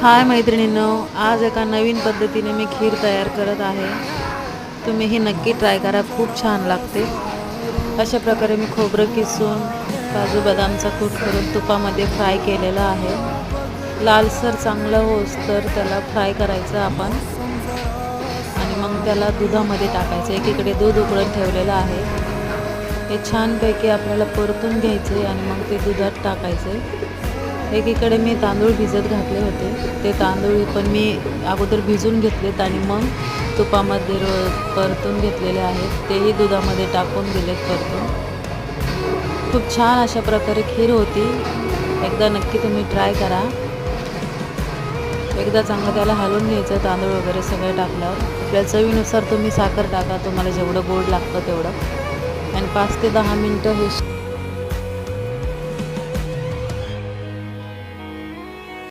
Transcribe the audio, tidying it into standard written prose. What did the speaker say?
हाय मैत्रिणींनो, आज एका नवीन पद्धतीने मी खीर तयार करत आहे. तुम्ही ही नक्की ट्राय करा, खूप छान लागते. अशा प्रकारे मी खोबरं किसून काजू बदामचा कूट करून तुपामध्ये फ्राय केलेलं आहे. लालसर चांगलं होस तर त्याला फ्राय करायचं आपण आणि मग त्याला दुधामध्ये टाकायचं. एकीकडे दूध उकळत ठेवलेलं आहे. हे छानपैकी आपल्याला परतून घ्यायचे आणि मग ते दुधात टाकायचे. एकीकडे मी तांदूळ भिजत घातले होते. ते तांदूळ पण मी अगोदर भिजून घेतलेत आणि मग तुपामध्ये परतून घेतलेले आहेत. तेही दुधामध्ये टाकून दिलेत परतून. खूप छान अशा प्रकारे खीर होती. एकदा नक्की तुम्ही ट्राय करा. एकदा चांगलं त्याला हलवून घ्यायचं, तांदूळ वगैरे सगळं टाकल्यावर. आपल्या चवीनुसार तुम्ही साखर टाका, तुम्हाला जेवढं गोड लागतं तेवढं. आणि 5 ते 10 मिनटं हे